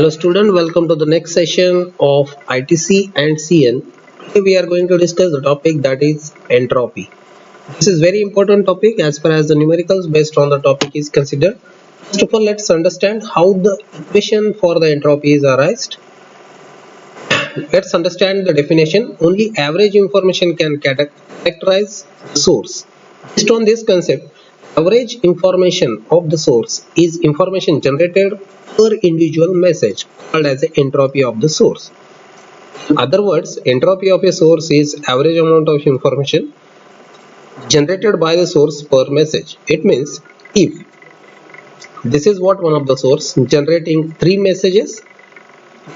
Hello student, welcome to the next session of ITC and CN. Today we are going to discuss the topic that is entropy. This is very important topic as far as the numericals based on the topic is considered. First of all, let's understand how the equation for the entropy is arised. Let's understand the definition. Only average information can characterize the source. Based on this concept, average information of the source is information generated per individual message called as the entropy of the source. In other words, entropy of a source is average amount of information generated by the source per message. It means if this is what one of the source generating three messages,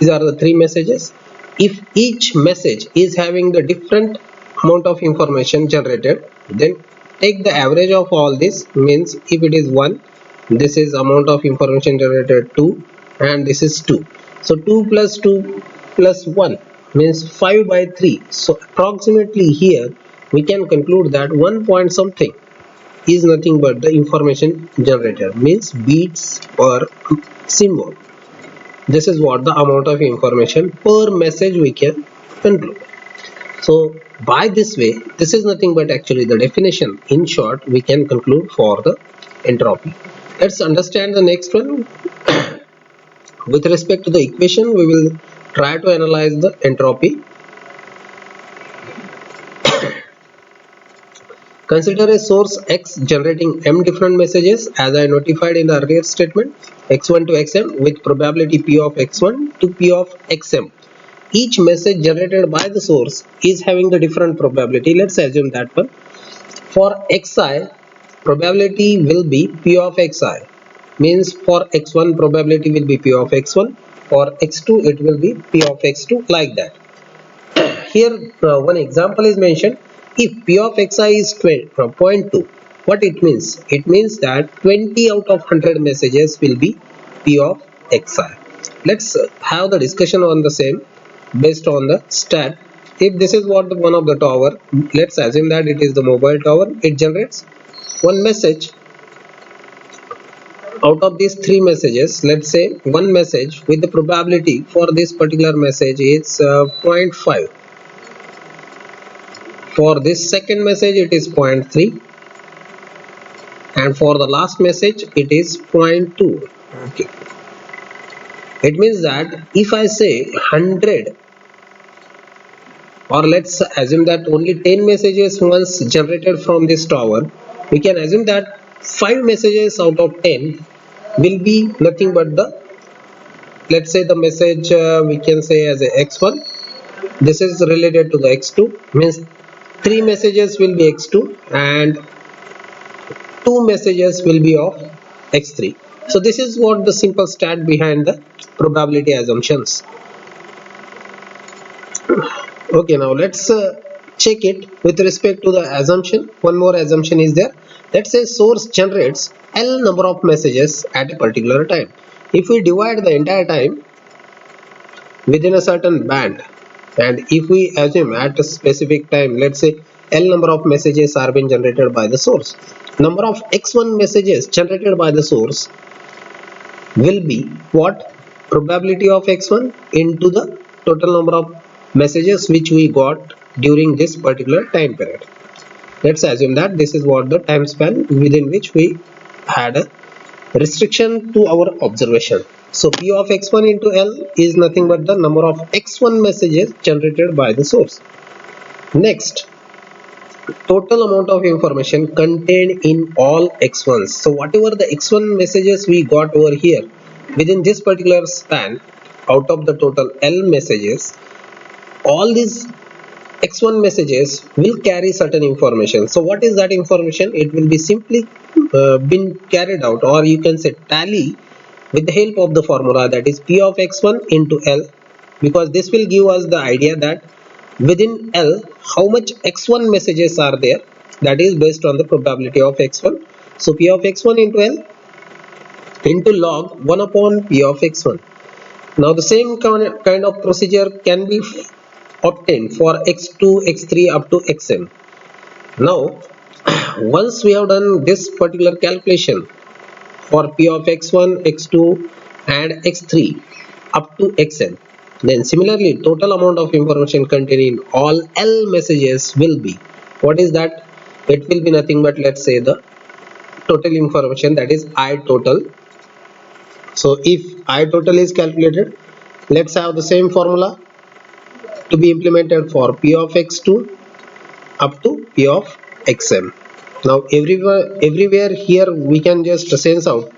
these are the three messages. If each message is having the different amount of information generated, then take the average of all this. Means if it is 1, this is amount of information generated 2, and this is 2. So 2 plus 2 plus 1 means 5 by 3. So approximately here we can conclude that 1 point something is nothing but the information generated, means bits or symbol. This is what the amount of information per message we can conclude. So by this way, this is nothing but actually the definition. In short, we can conclude for the entropy. Let's understand the next one. With respect to the equation, we will try to analyze the entropy. Consider a source X generating m different messages as I notified in the earlier statement, x1 to xm with probability p of x1 to p of xm. Each message generated by the source is having the different probability. Let's assume that one. For xi, probability will be p of xi. Means for x1 probability will be p of x1. For x2 it will be p of x2, like that. Here one example is mentioned. If p of xi is 0.2, what it means? It means that 20 out of 100 messages will be p of xi. Let's have the discussion on the same based on the stat. If this is what one of the tower, let's assume that it is the mobile tower. It generates one message. Out of these three messages, let's say one message with the probability for this particular message is 0.5. For this second message it is 0.3, and for the last message it is 0.2. Okay, it means that if I say 100, or let's assume that only 10 messages once generated from this tower, we can assume that 5 messages out of 10 will be nothing but the, let's say the message we can say as a x1. This is related to the x2, means 3 messages will be x2 and 2 messages will be of x3. So this is what the simple stat behind the probability assumptions. Okay, now let's check it with respect to the assumption. One more assumption is there. Let's say source generates L number of messages at a particular time. If we divide the entire time within a certain band, and if we assume at a specific time, let's say L number of messages are being generated by the source, number of x1 messages generated by the source will be what? Probability of x1 into the total number of messages which we got during this particular time period. Let's assume that this is what the time span within which we had a restriction to our observation. So p of x1 into L is nothing but the number of x1 messages generated by the source. Next, total amount of information contained in all x1s. So whatever the x1 messages we got over here within this particular span, out of the total L messages, all these x1 messages will carry certain information. So what is that information? It will be simply been carried out, or you can say tally, with the help of the formula, that is p of x1 into L, because this will give us the idea that within L how much x1 messages are there, that is based on the probability of x1. So p of x1 into L into log 1 upon p of x1. Now the same kind of procedure can be obtained for x2, x3 up to xm. Now once we have done this particular calculation for p of x1, x2 and x3, up to xn. Then similarly, total amount of information contained in all L messages will be, what is that? It will be nothing but, let's say, the total information, that is I total. So if I total is calculated, let's have the same formula to be implemented for P of x2 up to P of xm. Now everywhere here we can just sense out,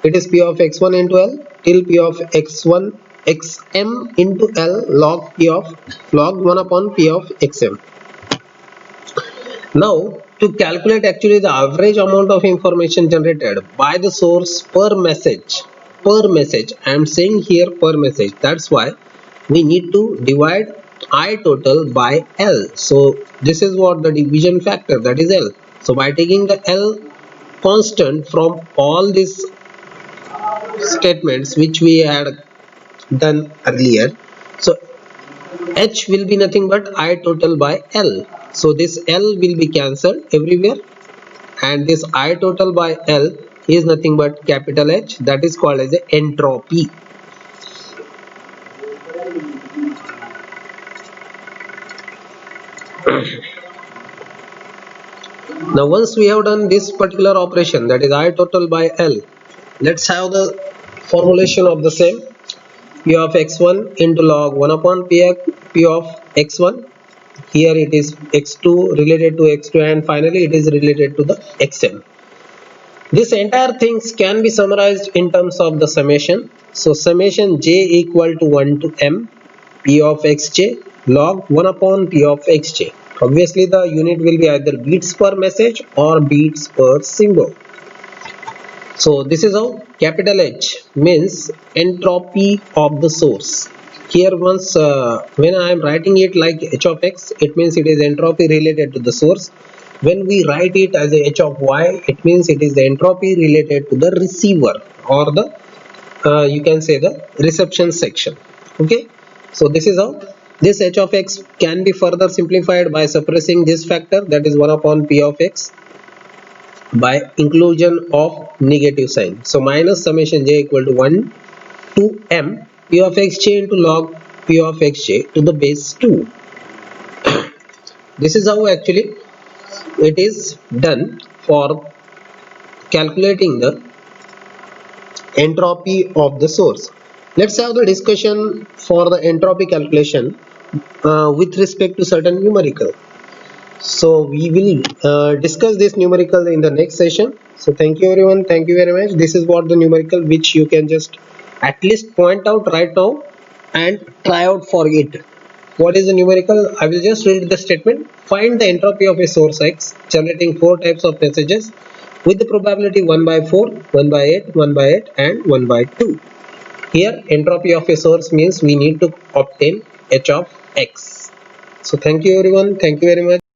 it is P of x1 into L till P of x1 xm into L log P of log 1 upon P of xm. Now to calculate actually the average amount of information generated by the source per message, I am saying here per message, that's why we need to divide I total by L. So this is what the division factor, that is L. So by taking the L constant from all these statements which we had done earlier, so H will be nothing but I total by L. So this L will be cancelled everywhere, and this I total by L is nothing but capital H, that is called as a entropy. Now once we have done this particular operation, that is I total by L, let's have the formulation of the same. P of x1 into log 1 upon P of x1. Here it is x2 related to x2, and finally it is related to the xm. This entire things can be summarized in terms of the summation. So summation j equal to 1 to m P of xj log 1 upon P of xj. Obviously the unit will be either beats per message or beats per symbol. So this is how capital H means entropy of the source. Here once when I am writing it like h of x, it means it is entropy related to the source. When we write it as a h of y, it means it is the entropy related to the receiver, or the you can say the reception section. Okay, so this is how this h of x can be further simplified by suppressing this factor, that is 1 upon P of x, by inclusion of negative sign. So minus summation j equal to 1 to m P of xj into log P of xj to the base 2. This is how actually it is done for calculating the entropy of the source. Let's have the discussion for the entropy calculation with respect to certain numerical. So we will discuss this numerical in the next session. So thank you everyone, thank you very much. This is what the numerical which you can just at least point out right now and try out for it. What is the numerical? I will just read the statement. Find the entropy of a source X generating 4 types of messages with the probability 1 by 4, 1 by 8, 1 by 8 and 1 by 2. Here entropy of a source means we need to obtain h of x. So thank you everyone, thank you very much.